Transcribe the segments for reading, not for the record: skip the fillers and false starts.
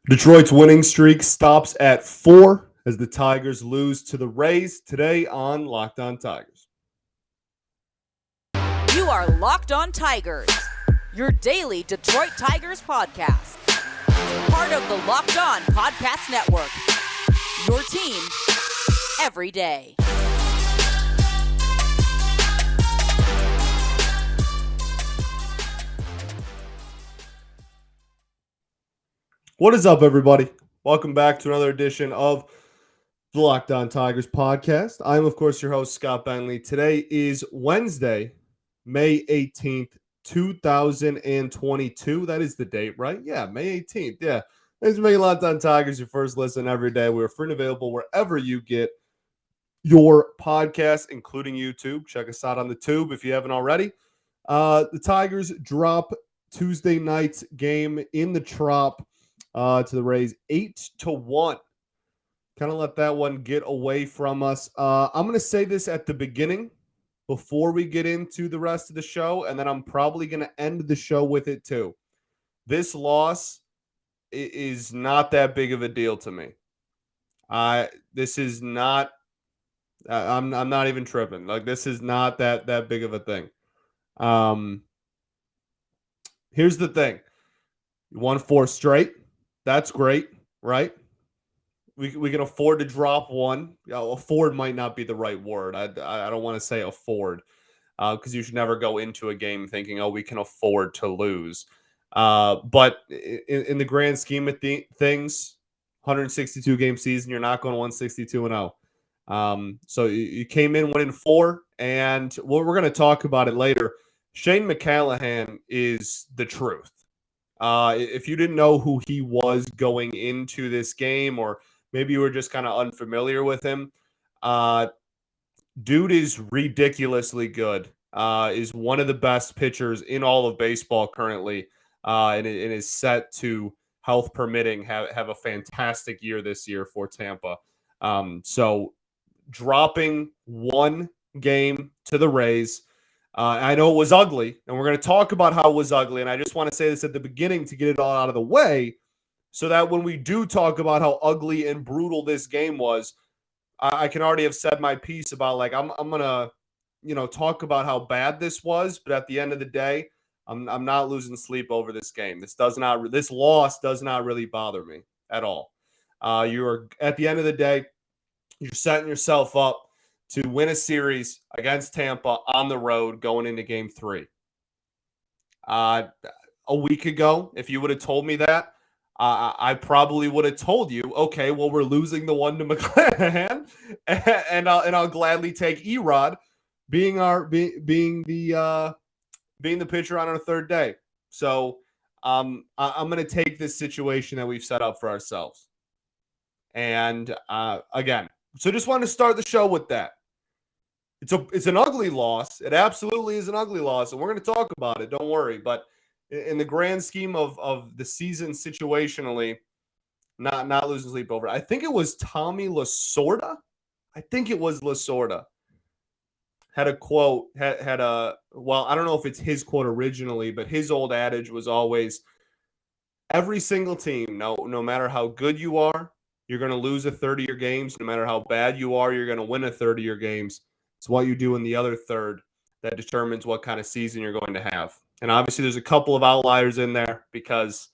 Detroit's winning streak stops at 4 as the Tigers lose to the Rays today on Locked On Tigers. You are Locked On Tigers, your daily Detroit Tigers podcast. Part of the Locked On Podcast Network, your team every day. What is up, everybody? Welcome back to another edition of the Locked On Tigers podcast. I'm, of course, your host, Scott Bentley. Today is Wednesday, May 18th, 2022. That is the date, right? Yeah, May 18th. Yeah. Thanks for making Locked On Tigers your first listen every day. We're free and available wherever you get your podcast, including YouTube. Check us out on the tube if you haven't already. The Tigers drop Tuesday night's game in the Trop to the Rays 8-1. Kind of let that one get away from us. I'm going to say this at the beginning before we get into the rest of the show, and then I'm probably going to end the show with it too. This loss is not that big of a deal to me. This is not. I'm not even tripping. Like, this is not that big of a thing. Here's the thing. You won 4 straight. That's great, right? We can afford to drop one. Afford might not be the right word. I don't want to say afford because you should never go into a game thinking, oh, we can afford to lose. But in the grand scheme of things, 162 game season, you're not going 162-0. So you came in winning 4, and we're going to talk about it later. Shane McClanahan is the truth. If you didn't know who he was going into this game, or maybe you were just kind of unfamiliar with him, dude is ridiculously good. Is one of the best pitchers in all of baseball currently, and is set to, health permitting, have a fantastic year this year for Tampa. So dropping one game to the Rays. I know it was ugly, and we're going to talk about how it was ugly, and I just want to say this at the beginning to get it all out of the way so that when we do talk about how ugly and brutal this game was, I can already have said my piece about, like, I'm going to, talk about how bad this was, but at the end of the day, I'm not losing sleep over this game. This loss does not really bother me at all. You're, at the end of the day, you're setting yourself up to win a series against Tampa on the road going into game 3. A week ago, if you would have told me that, I probably would have told you, okay, well, we're losing the one to McClanahan, and I'll gladly take Erod being the pitcher on our third day. So I'm going to take this situation that we've set up for ourselves. And again, so just wanted to start the show with that. It's an ugly loss. It absolutely is an ugly loss, and we're going to talk about it. Don't worry. But in the grand scheme of the season situationally, not losing sleep over. I think it was Tommy Lasorda. I think it was Lasorda. Had a quote, had a, well, I don't know if it's his quote originally, but his old adage was always, every single team, no matter how good you are, you're going to lose a third of your games. No matter how bad you are, you're going to win a third of your games. It's what you do in the other third that determines what kind of season you're going to have. And obviously there's a couple of outliers in there because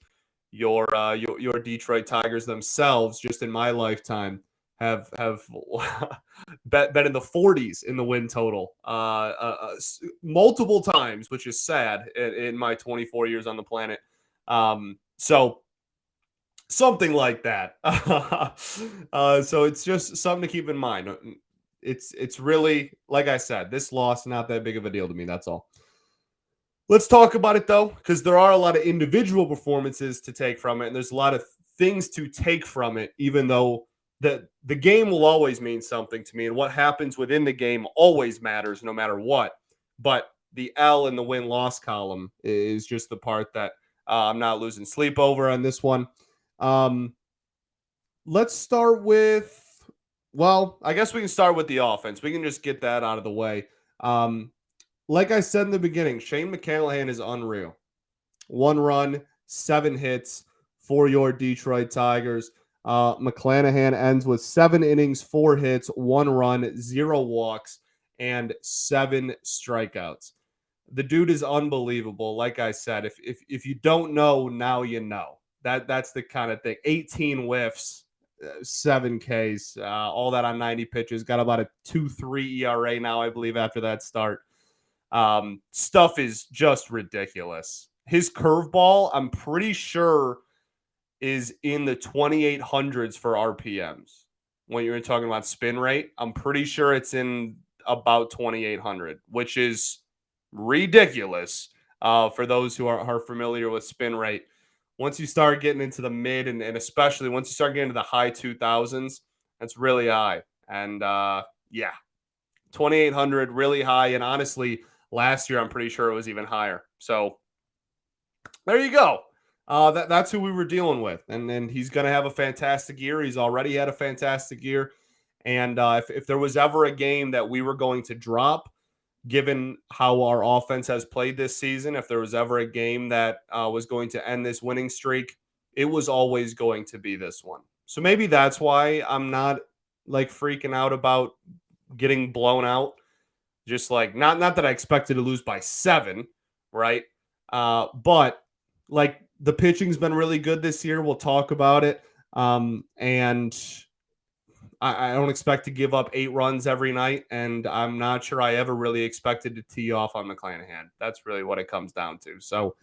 your Detroit Tigers themselves, just in my lifetime, have been in the 40s in the win total multiple times, which is sad in my 24 years on the planet. So something like that. So it's just something to keep in mind. It's really, like I said, this loss, not that big of a deal to me. That's all. Let's talk about it, though, because there are a lot of individual performances to take from it, and there's a lot of things to take from it, even though the game will always mean something to me, and what happens within the game always matters no matter what. But the L in the win-loss column is just the part that I'm not losing sleep over on this one. Let's start with, well, I guess we can start with the offense. We can just get that out of the way. Like I said in the beginning, Shane McClanahan is unreal. 1 run, 7 hits, for your Detroit Tigers. McClanahan ends with 7 innings, 4 hits, 1 run, 0 walks, and 7 strikeouts. The dude is unbelievable. Like I said, if you don't know, now you know. That's the kind of thing. 18 whiffs, 7 Ks, all that on 90 pitches. Got about a 2.3 ERA now, I believe, after that start. Stuff is just ridiculous. His curveball, I'm pretty sure, is in the 2800s for RPMs. When you're talking about spin rate, I'm pretty sure it's in about 2800, which is ridiculous for those who are familiar with spin rate. Once you start getting into the mid and especially once you start getting to the high 2000s, that's really high. And yeah, 2800 really high. And honestly, last year I'm pretty sure it was even higher. So there you go. That's who we were dealing with, and he's going to have a fantastic year. He's already had a fantastic year, and if there was ever a game that we were going to drop, given how our offense has played this season, if there was ever a game that was going to end this winning streak, it was always going to be this one. So maybe that's why I'm not like freaking out about getting blown out. Just like not that I expected to lose by 7, right? But like the pitching's been really good this year. We'll talk about it. And I don't expect to give up 8 runs every night. And I'm not sure I ever really expected to tee off on McClanahan. That's really what it comes down to. So,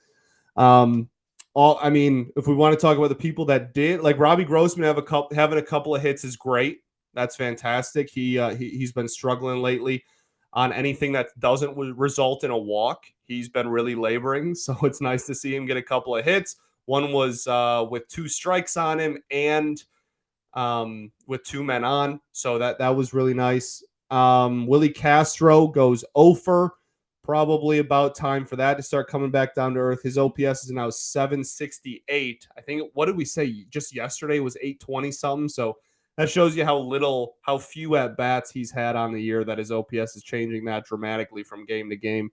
I mean, if we want to talk about the people that did, like Robbie Grossman having a couple of hits is great. That's fantastic. He's been struggling lately on anything that doesn't result in a walk. He's been really laboring, so it's nice to see him get a couple of hits. One was with 2 strikes on him and with 2 men on, so that was really nice. Willie Castro goes 0 for. Probably about time for that to start coming back down to earth. His OPS is now 768. I think, what did we say? Just yesterday was 820 something. So that shows you how few at bats he's had on the year that his OPS is changing that dramatically from game to game.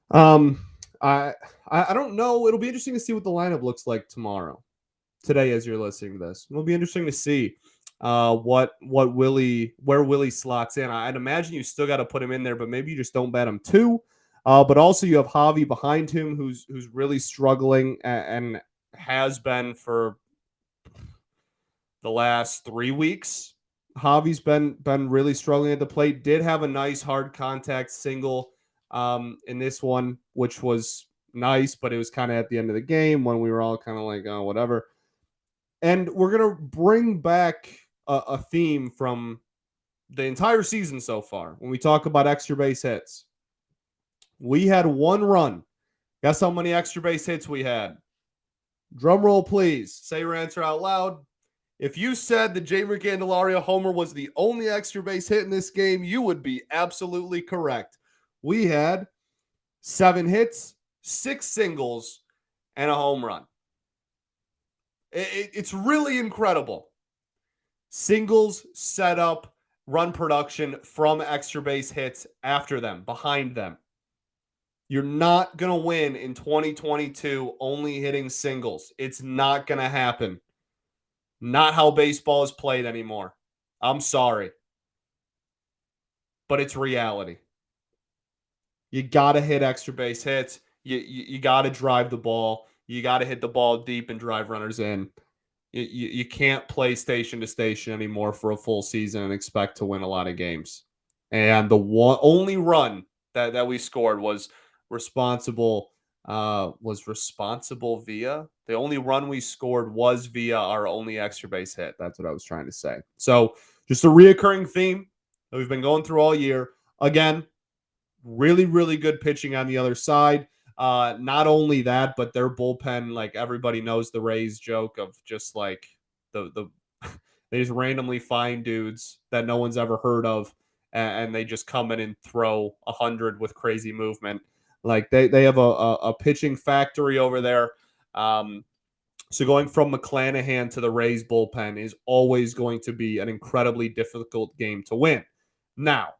I don't know. It'll be interesting to see what the lineup looks like today, as you're listening to this. It'll be interesting to see where Willie slots in. I'd imagine you still got to put him in there, but maybe you just don't bet him 2. But also you have Javi behind him, who's really struggling and has been for the last 3 weeks. Javi's been really struggling at the plate. Did have a nice hard contact single in this one, which was nice, but it was kind of at the end of the game when we were all kind of like, oh, whatever. And we're going to bring back a theme from the entire season so far. When we talk about extra base hits, we had 1 run. Guess how many extra base hits we had? Drum roll, please. Say your answer out loud. If you said the Jeimer Candelario homer was the only extra base hit in this game, you would be absolutely correct. We had 7 hits, 6 singles, and a home run. It's really incredible. Singles, setup, run production from extra base hits after them, behind them. You're not going to win in 2022 only hitting singles. It's not going to happen. Not how baseball is played anymore. I'm sorry. But it's reality. You got to hit extra base hits. You got to drive the ball. You got to hit the ball deep and drive runners in. You can't play station to station anymore for a full season and expect to win a lot of games. And the only run that we scored was responsible via the only run we scored was via our only extra base hit. That's what I was trying to say. So just a reoccurring theme that we've been going through all year. Again, really, really good pitching on the other side. Not only that, but their bullpen, like everybody knows the Rays joke of just like the they just randomly find dudes that no one's ever heard of, and they just come in and throw 100 with crazy movement. Like they have a pitching factory over there. So going from McClanahan to the Rays bullpen is always going to be an incredibly difficult game to win. Now,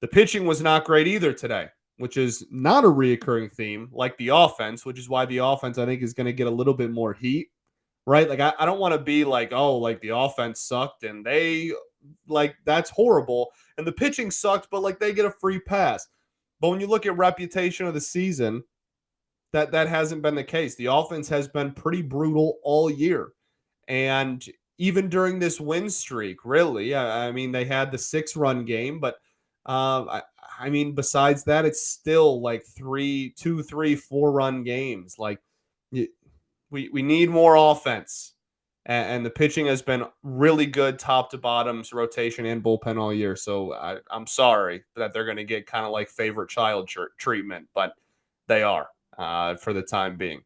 the pitching was not great either today, which is not a reoccurring theme like the offense, which is why the offense, I think, is going to get a little bit more heat right? Like, I don't want to be like, oh, like the offense sucked and they like that's horrible. And the pitching sucked, but like they get a free pass. But when you look at reputation of the season, that hasn't been the case. The offense has been pretty brutal all year. And even during this win streak, really, I mean, they had the 6-run game, but I mean, besides that, it's still like 4-run games. Like, we need more offense, and the pitching has been really good, top to bottoms, rotation and bullpen all year. So I'm sorry that they're going to get kind of like favorite child treatment, but they are for the time being.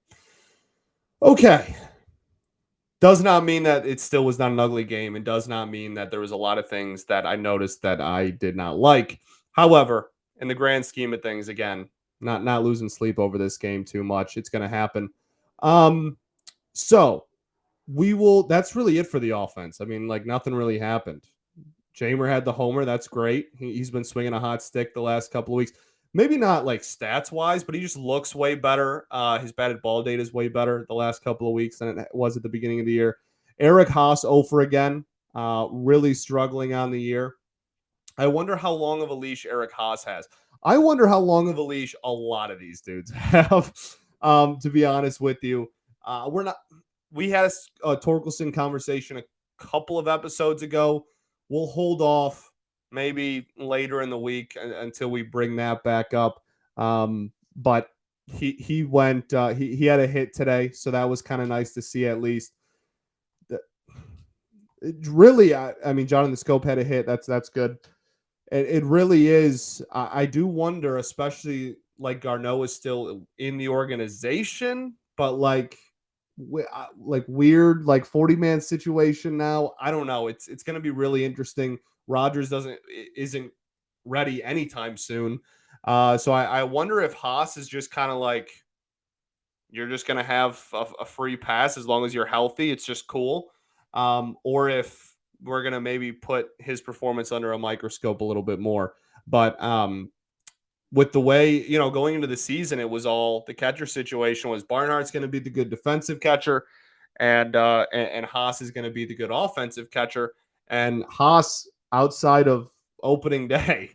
Okay. Does not mean that it still was not an ugly game. It does not mean that there was a lot of things that I noticed that I did not like. However, in the grand scheme of things, again, not losing sleep over this game too much. It's going to happen. So we will. That's really it for the offense. I mean, like nothing really happened. Jamer had the homer. That's great. He's been swinging a hot stick the last couple of weeks. Maybe not like stats wise, but he just looks way better. His batted ball data is way better the last couple of weeks than it was at the beginning of the year. Eric Haas 0 for again, really struggling on the year. I wonder how long of a leash Eric Haas has. I wonder how long of a leash a lot of these dudes have. To be honest with you, we're not. We had a Torkelson conversation a couple of episodes ago. We'll hold off maybe later in the week until we bring that back up. But he went he had a hit today, so that was kind of nice to see at least. Really, I mean, John in the Scope had a hit. That's good. It really is. I do wonder, especially like Garneau is still in the organization, but like weird like 40-man situation now. I don't know. It's going to be really interesting. Rogers isn't ready anytime soon. So I wonder if Haas is just kind of like you're just going to have a free pass as long as you're healthy. It's just cool. Or if we're going to maybe put his performance under a microscope a little bit more. But with the way, going into the season, it was all the catcher situation was Barnhart's going to be the good defensive catcher and Haas is going to be the good offensive catcher. And Haas outside of opening day,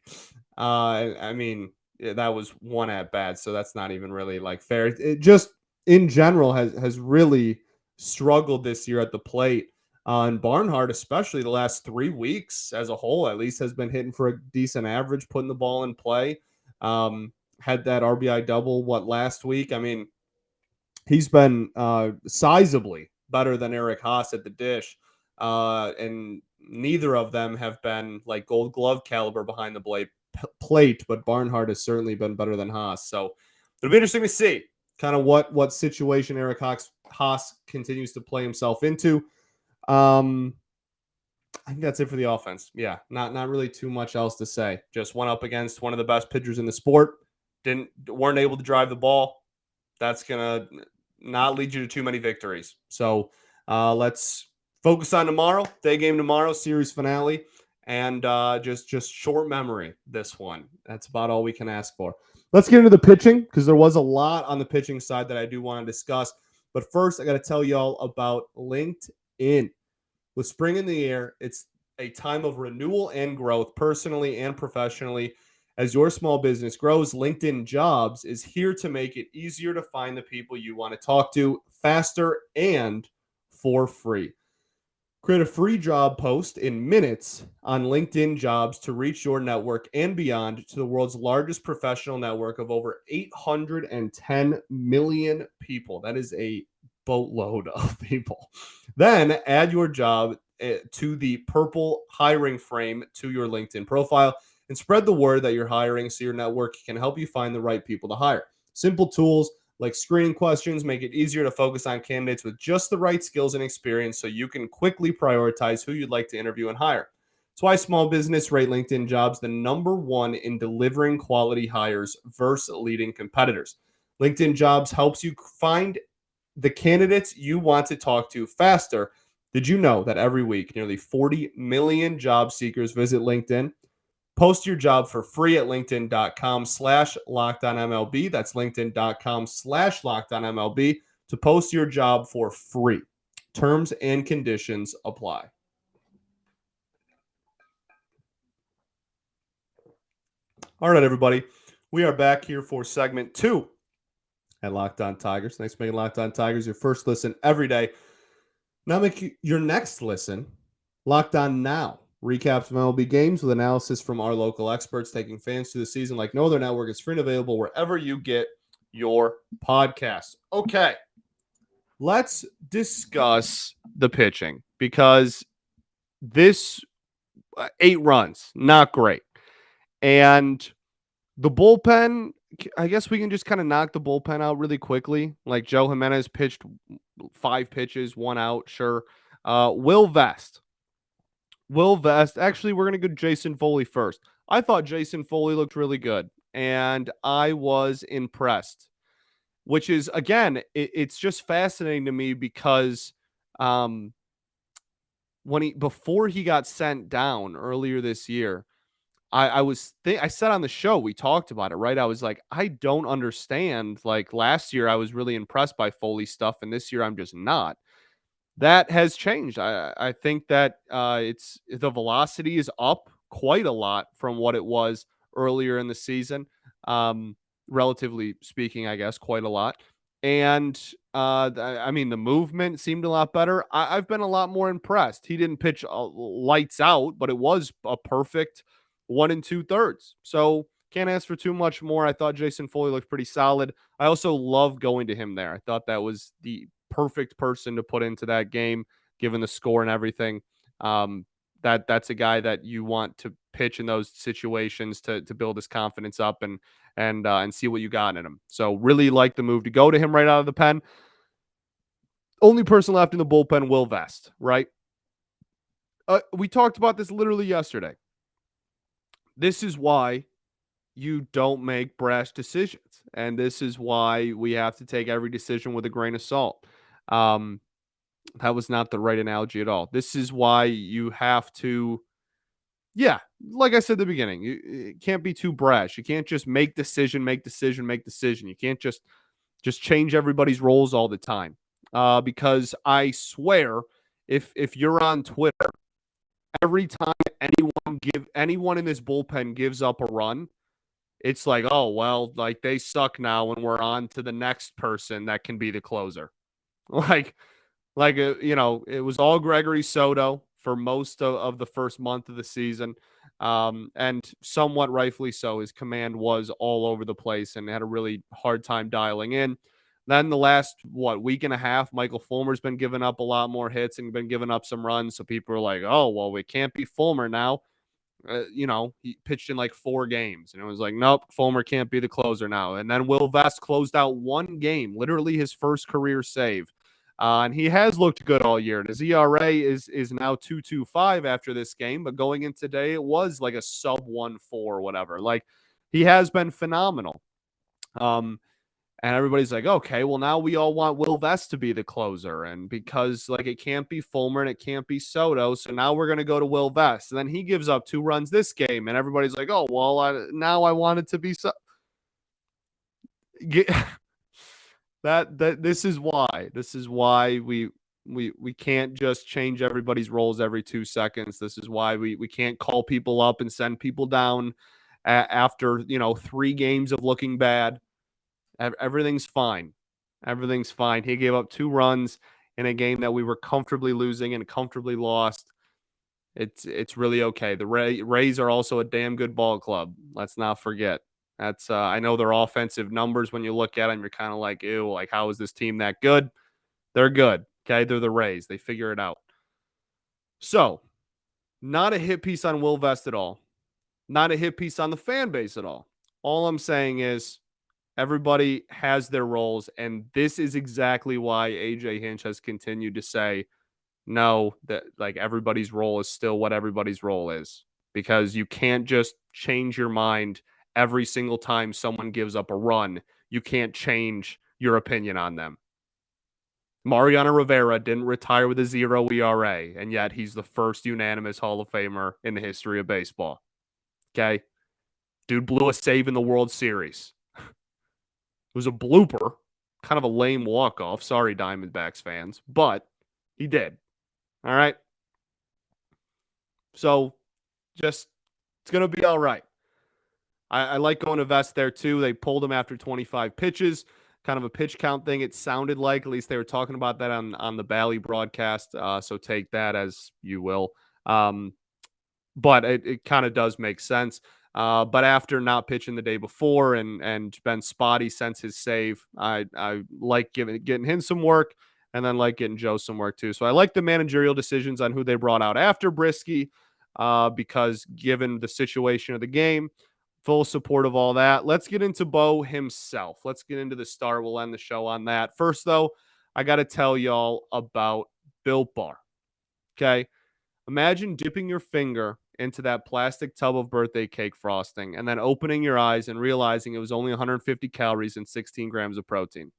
I mean, that was one at bat. So that's not even really like fair. It just in general has really struggled this year at the plate. And Barnhart, especially the last 3 weeks as a whole, at least has been hitting for a decent average, putting the ball in play. Had that RBI double last week. I mean, he's been sizably better than Eric Haas at the dish. And neither of them have been like Gold Glove caliber behind the plate, but Barnhart has certainly been better than Haas. So it'll be interesting to see kind of what situation Eric Haas continues to play himself into. I think that's it for the offense. Yeah, not really too much else to say. Just went up against one of the best pitchers in the sport. Weren't able to drive the ball. That's gonna not lead you to too many victories. So let's focus on tomorrow. Day game tomorrow, series finale, and just short memory. This one. That's about all we can ask for. Let's get into the pitching because there was a lot on the pitching side that I do want to discuss. But first, I got to tell y'all about LinkedIn. With spring in the air, it's a time of renewal and growth personally and professionally. As your small business grows, LinkedIn Jobs is here to make it easier to find the people you want to talk to faster and for free. Create a free job post in minutes on LinkedIn Jobs to reach your network and beyond to the world's largest professional network of over 810 million people. That is a boatload of people. Then add your job to the purple hiring frame to your LinkedIn profile and spread the word that you're hiring so your network can help you find the right people to hire. Simple tools like screening questions make it easier to focus on candidates with just the right skills and experience so you can quickly prioritize who you'd like to interview and hire. That's why small business rate LinkedIn Jobs the number one in delivering quality hires versus leading competitors. LinkedIn Jobs helps you find the candidates you want to talk to faster. Did you know that every week, nearly 40 million job seekers visit LinkedIn? Post your job for free at linkedin.com/LockedOnMLB. That's linkedin.com/LockedOnMLB to post your job for free. Terms and conditions apply. All right, everybody. We are back here for segment 2 at Locked On Tigers. Thanks for making Locked On Tigers your first listen every day. Now make your next listen Locked On Now. Recaps of MLB games with analysis from our local experts taking fans through the season like no other network. It's free and available wherever you get your podcasts. Okay, let's discuss the pitching because this 8 runs, not great. And the bullpen, I guess we can just kind of knock the bullpen out really quickly. Like Joe Jimenez pitched 5 pitches, 1 out, sure. Will Vest, actually, we're going to go Jason Foley first. I thought Jason Foley looked really good, and I was impressed, which is, again, it's just fascinating to me because before he got sent down earlier this year, I said on the show, we talked about it, right? I was like, I don't understand. Like last year, I was really impressed by Foley's stuff, and this year I'm just not. That has changed. I think that it's the velocity is up quite a lot from what it was earlier in the season. Relatively speaking, I guess, quite a lot. And I mean, the movement seemed a lot better. I've been a lot more impressed. He didn't pitch lights out, but it was a perfect 1 2/3. So can't ask for too much more. I thought Jason Foley looked pretty solid. I also love going to him there. I thought that was the perfect person to put into that game, given the score and everything. That's a guy that you want to pitch in those situations to build his confidence up and see what you got in him. So really like the move to go to him right out of the pen. Only person left in the bullpen, Will Vest, right? We talked about this literally yesterday. This is why you don't make brash decisions. And this is why we have to take every decision with a grain of salt. That was not the right analogy at all. This is why you have to, like I said at the beginning, you can't be too brash. You can't just make decision. You can't just change everybody's roles all the time. Because I swear, if you're on Twitter, every time anyone in this bullpen gives up a run, it's like, oh, well, like they suck now and we're on to the next person that can be the closer. It was all Gregory Soto for most of the first month of the season. And somewhat rightfully so. His command was all over the place and had a really hard time dialing in. Then the last, week and a half, Michael Fulmer's been giving up a lot more hits and been giving up some runs. So people are like, oh, well, we can't be Fulmer now. He pitched in like 4 games and it was like, nope, Fulmer can't be the closer now. And then Will Vest closed out 1 game, literally his first career save. And he has looked good all year. And his ERA is now 2.25 after this game, but going in today, it was like a sub 1.4 or whatever. Like he has been phenomenal. And everybody's like, okay, well, now we all want Will Vest to be the closer. And because, like, it can't be Fulmer and it can't be Soto, so now we're going to go to Will Vest. And then he gives up 2 runs this game. And everybody's like, oh, well, now I want it to be so. This is why. This is why we can't just change everybody's roles every 2 seconds. This is why we can't call people up and send people down after, 3 games of looking bad. Everything's fine. Everything's fine. He gave up 2 runs in a game that we were comfortably losing and comfortably lost. It's really okay. The Rays are also a damn good ball club. Let's not forget. That's I know their offensive numbers when you look at them, you're kind of like, ew, like how is this team that good? They're good. Okay, they're the Rays. They figure it out. So, not a hit piece on Will Vest at all. Not a hit piece on the fan base at all. All I'm saying is everybody has their roles, and this is exactly why AJ Hinch has continued to say, no, that like everybody's role is still what everybody's role is, because you can't just change your mind every single time someone gives up a run. You can't change your opinion on them. Mariano Rivera didn't retire with a 0 ERA, and yet he's the first unanimous Hall of Famer in the history of baseball. Okay? Dude blew a save in the World Series. It was a blooper, kind of a lame walk-off. Sorry, Diamondbacks fans. But He did. All right. So just, it's going to be all right. I like going to Vest there too. They pulled him after 25 pitches, kind of a pitch count thing. It sounded like, at least they were talking about that on the Bally broadcast. So take that as you will. But it kind of does make sense. But after not pitching the day before and been spotty since his save, I like getting him some work, and then like getting Joe some work too. So I like the managerial decisions on who they brought out after Brisky, because given the situation of the game, full support of all that. Let's get into Bo himself. Let's get into the start. We'll end the show on that. First, though, I got to tell y'all about Built Bar. Okay. Imagine dipping your finger into that plastic tub of birthday cake frosting and then opening your eyes and realizing it was only 150 calories and 16 grams of protein.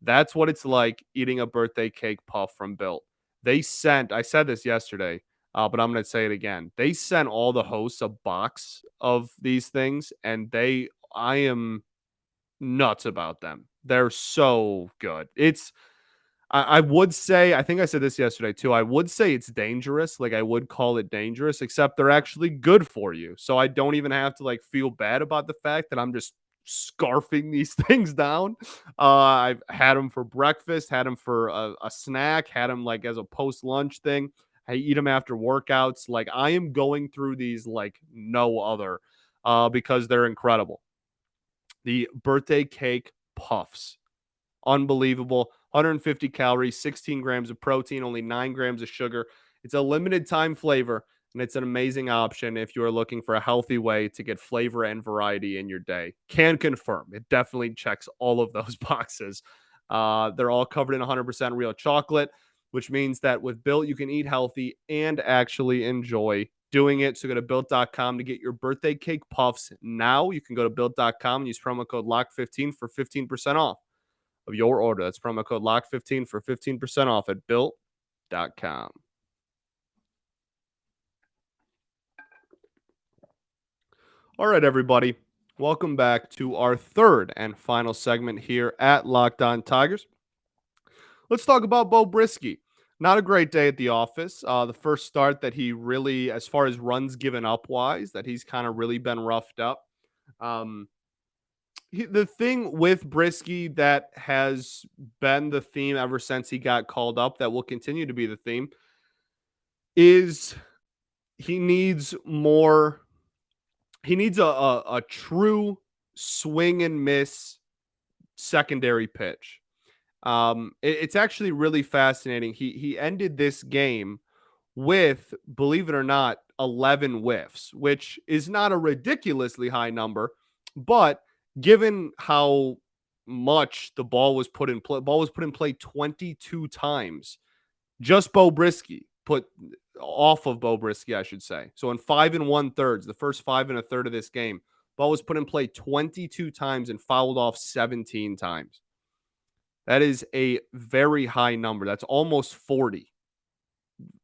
That's what it's like eating a birthday cake puff from Built. I said this yesterday, but I'm going to say it again. They sent all the hosts a box of these things, and I am nuts about them. They're so good. I would say, I think I said this yesterday too. I would say it's dangerous. Like, I would call it dangerous, except they're actually good for you. So I don't even have to like feel bad about the fact that I'm just scarfing these things down. I've had them for breakfast, had them for a snack, had them like as a post lunch thing. I eat them after workouts. Like, I am going through these like no other, because they're incredible. The birthday cake puffs, unbelievable. 150 calories, 16 grams of protein, only 9 grams of sugar. It's a limited time flavor, and it's an amazing option if you are looking for a healthy way to get flavor and variety in your day. Can confirm. It definitely checks all of those boxes. They're all covered in 100% real chocolate, which means that with Built, you can eat healthy and actually enjoy doing it. So go to built.com to get your birthday cake puffs now. You can go to built.com and use promo code LOCK15 for 15% off of your order. That's promo code LOCK15 for 15% off at built.com. All right, everybody. Welcome back to our third and final segment here at Locked On Tigers. Let's talk about Bo Brisky. Not a great day at the office. The first start that he really, as far as runs given up wise, that he's kind of really been roughed up. The thing with Brisky that has been the theme ever since he got called up, that will continue to be the theme, is he needs more. He needs a true swing and miss secondary pitch. It's actually really fascinating. He ended this game with, believe it or not, 11 whiffs, which is not a ridiculously high number, but given how much the ball was put in play 22 times. Just Bo Brisky put off of Bo Brisky, I should say. So in 5 1/3, the first 5 1/3 of this game, ball was put in play 22 times and fouled off 17 times. That is a very high number. That's almost 40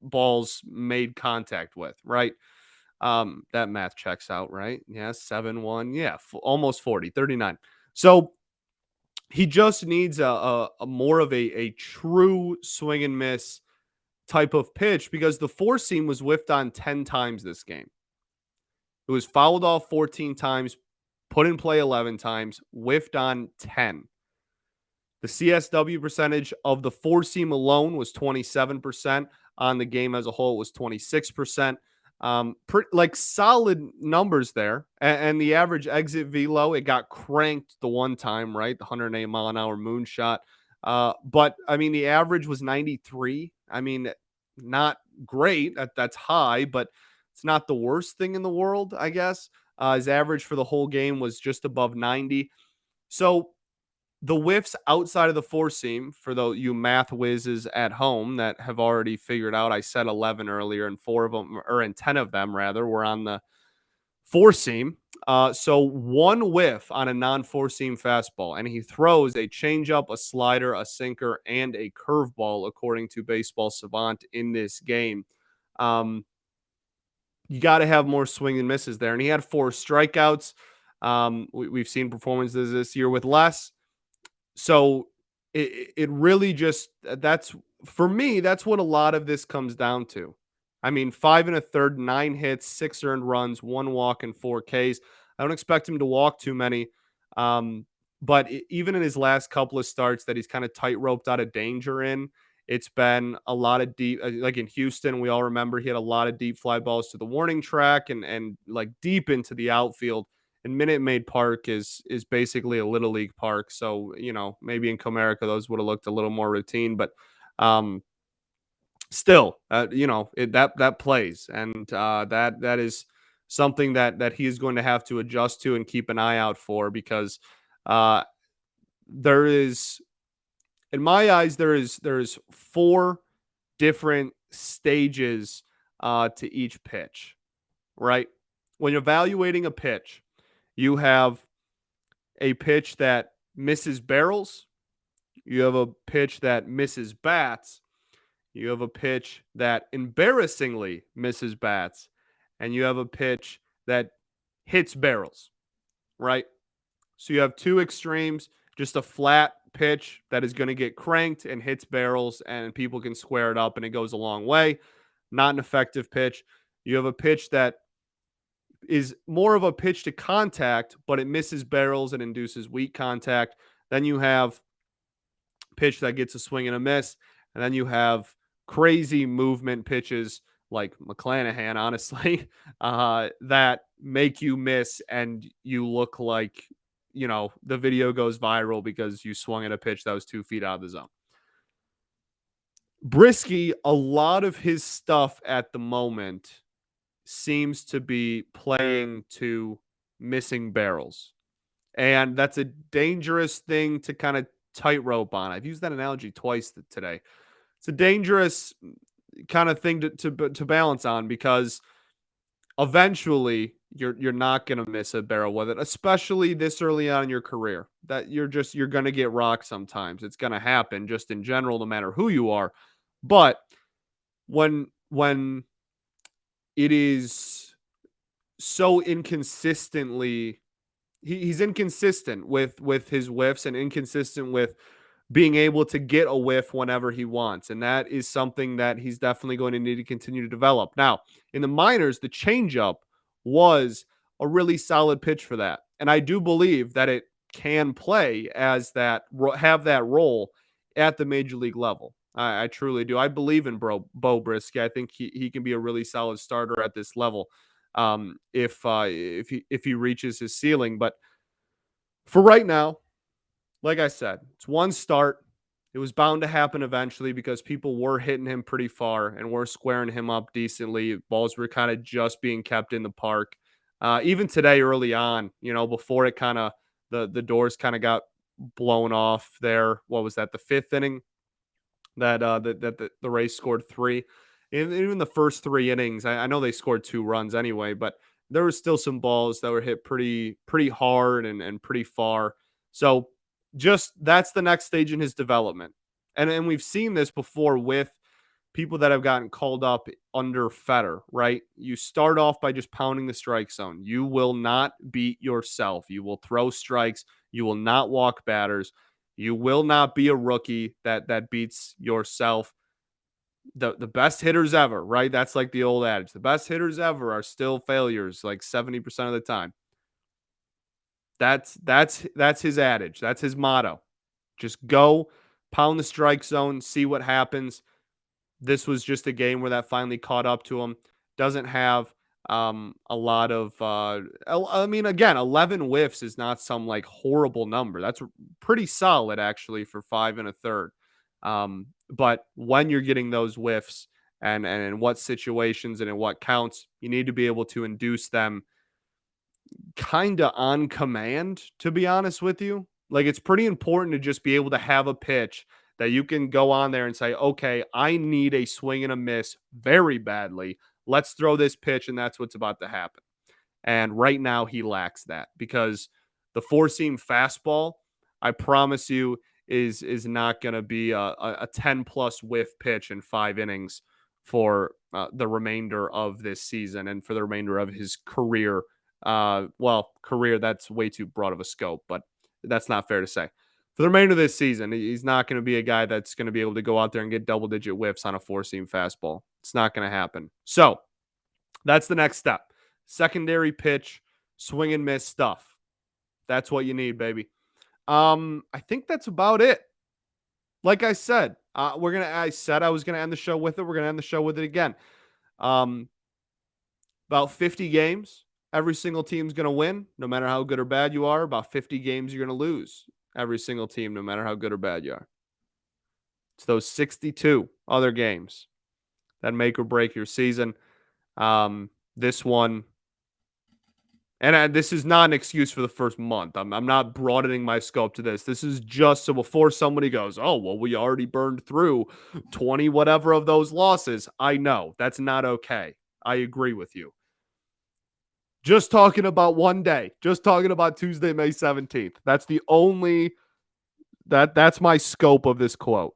balls made contact with, right? That math checks out, right? Yeah, 7-1. Yeah, almost 40, 39. So he just needs a more of a true swing and miss type of pitch, because the four seam was whiffed on 10 times this game. It was fouled off 14 times, put in play 11 times, whiffed on 10. The CSW percentage of the four seam alone was 27%. On the game as a whole, it was 26%. Like solid numbers there. And the average exit velo, it got cranked the one time, right? The 108 mile an hour moonshot. But I mean, the average was 93. I mean, not great. That's high, but it's not the worst thing in the world, I guess. His average for the whole game was just above 90. So the whiffs outside of the four seam, for you math whizzes at home that have already figured out, I said 11 earlier, and 10 of them rather were on the four seam. So one whiff on a non-four seam fastball, and he throws a changeup, a slider, a sinker, and a curveball, according to Baseball Savant in this game. You got to have more swing and misses there, and he had 4 strikeouts. We've seen performances this year with less. So it really just, that's for me, that's what a lot of this comes down to. I mean, 5 1/3, 9 hits, 6 earned runs, 1 walk, and 4 Ks. I don't expect him to walk too many. Um, but even in his last couple of starts that he's kind of tight roped out of danger in, it's been a lot of deep, like in Houston, we all remember he had a lot of deep fly balls to the warning track and like deep into the outfield. And Minute Maid Park is basically a little league park, so maybe in Comerica those would have looked a little more routine, but um, still, that plays, and that is something that he is going to have to adjust to and keep an eye out for because uh, there is, in my eyes, there is 4 different stages to each pitch, right? When you're evaluating a pitch, you have a pitch that misses barrels, you have a pitch that misses bats, you have a pitch that embarrassingly misses bats, and you have a pitch that hits barrels, right? So you have two extremes, just a flat pitch that is going to get cranked and hits barrels, and people can square it up and it goes a long way. Not an effective pitch. You have a pitch that is more of a pitch to contact, but it misses barrels and induces weak contact. Then you have pitch that gets a swing and a miss. And then you have crazy movement pitches like McClanahan, honestly, that make you miss and you look like, the video goes viral because you swung at a pitch that was 2 feet out of the zone. Brisky, a lot of his stuff at the moment seems to be playing to missing barrels. And that's a dangerous thing to kind of tightrope on. I've used that analogy twice today. It's a dangerous kind of thing to balance on because eventually you're not going to miss a barrel with it, especially this early on in your career. That you're going to get rocked sometimes. It's going to happen just in general, no matter who you are. But when it is so inconsistently, he's inconsistent with his whiffs and inconsistent with being able to get a whiff whenever he wants. And that is something that he's definitely going to need to continue to develop. Now, in the minors, the changeup was a really solid pitch for that. And I do believe that it can play as have that role at the major league level. I truly do. I believe in Bo Brisky. I think he can be a really solid starter at this level if he reaches his ceiling. But for right now, like I said, it's one start. It was bound to happen eventually because people were hitting him pretty far and were squaring him up decently. Balls were kind of just being kept in the park. Even today, early on, before it kind of the doors kind of got blown off there. What was that? The 5th inning that the Rays scored 3. And even the first 3 innings, I know they scored 2 runs anyway, but there was still some balls that were hit pretty hard and pretty far. So just that's the next stage in his development. And we've seen this before with people that have gotten called up under Fetter, right? You start off by just pounding the strike zone. You will not beat yourself. You will throw strikes. You will not walk batters. You will not be a rookie that beats yourself. The best hitters ever, right? That's like the old adage. The best hitters ever are still failures like 70% of the time. That's his adage. That's his motto. Just go pound the strike zone, see what happens. This was just a game where that finally caught up to him. Doesn't have a lot of I mean, again, 11 whiffs is not some like horrible number. That's pretty solid actually for 5 1/3. But when you're getting those whiffs and in what situations and in what counts, you need to be able to induce them kind of on command, to be honest with you. Like, it's pretty important to just be able to have a pitch that you can go on there and say, okay, I need a swing and a miss very badly. Let's throw this pitch, and that's what's about to happen. And right now, he lacks that because the 4-seam fastball, I promise you, is not going to be a 10 plus whiff pitch in 5 innings for the remainder of this season and for the remainder of his career. Career, that's way too broad of a scope, but that's not fair to say. For the remainder of this season, he's not going to be a guy that's going to be able to go out there and get double-digit whiffs on a four-seam fastball. It's not going to happen. So that's the next step. Secondary pitch, swing and miss stuff. That's what you need, baby. I think that's about it. Like I said, I said I was gonna end the show with it. We're gonna end the show with it again. Um, about 50 games. Every single team's gonna win, no matter how good or bad you are. About 50 games you're gonna lose. Every single team, no matter how good or bad you are. It's those 62 other games that make or break your season. This one, and this is not an excuse for the first month. I'm not broadening my scope to this. This is just so before somebody goes, oh, well, we already burned through 20 whatever of those losses. I know that's not okay. I agree with you. Just talking about one day, just talking about Tuesday, May 17th. That's the only that's my scope of this quote.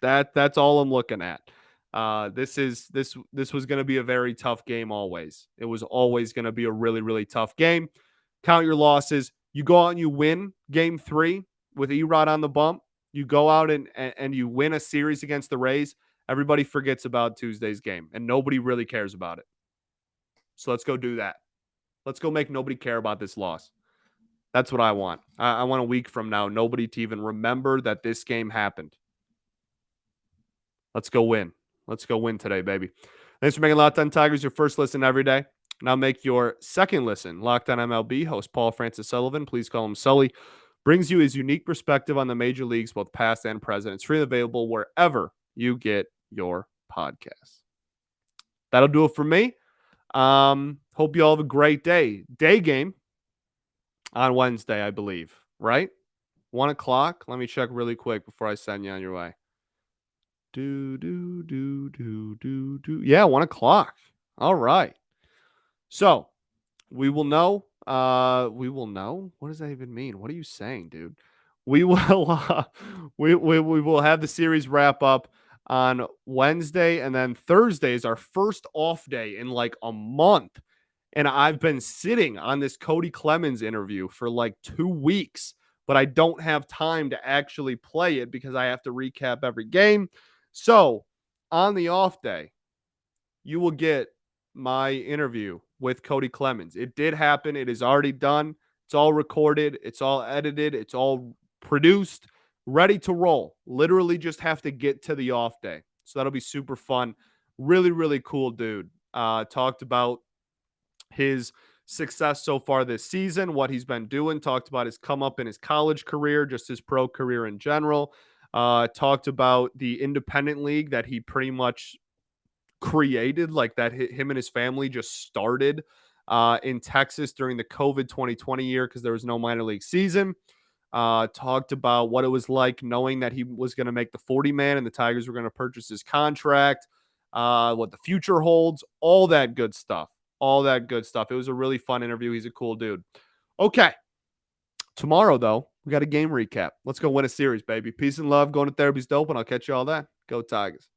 That's all I'm looking at. This was going to be a very tough game always. It was always going to be a really, really tough game. Count your losses. You go out and you win game 3 with Erod on the bump. You go out and you win a series against the Rays. Everybody forgets about Tuesday's game, and nobody really cares about it. So let's go do that. Let's go make nobody care about this loss. That's what I want. I want a week from now, nobody to even remember that this game happened. Let's go win. Let's go win today, baby. Thanks for making Locked On Tigers your first listen every day. Now make your second listen. Locked On MLB host Paul Francis Sullivan, please call him Sully, brings you his unique perspective on the major leagues, both past and present. It's free and available wherever you get your podcasts. That'll do it for me. Hope you all have a great day. Day game on Wednesday, I believe, right? 1 o'clock. Let me check really quick before I send you on your way. Yeah, 1 o'clock. All right. So we will know. We will know. What does that even mean? What are you saying, dude? We will we will have the series wrap up on Wednesday, and then Thursday is our first off day in like a month. And I've been sitting on this Cody Clemens interview for like 2 weeks, but I don't have time to actually play it because I have to recap every game. So on the off day, you will get my interview with Cody Clemens. It did happen. It is already done. It's all recorded. It's all edited. It's all produced, ready to roll. Literally just have to get to the off day. So that'll be super fun. Really, really cool dude. Talked about his success so far this season, what he's been doing, talked about his come up in his college career, just his pro career in general. Talked about the independent league that he pretty much created, like that him and his family just started in Texas during the COVID 2020 year because there was no minor league season. Talked about what it was like knowing that he was going to make the 40-man and the Tigers were going to purchase his contract, what the future holds, all that good stuff. All that good stuff. It was a really fun interview. He's a cool dude. Okay. Tomorrow, though, we got a game recap. Let's go win a series, baby. Peace and love. Going to therapy's dope, and I'll catch you all then. Go Tigers.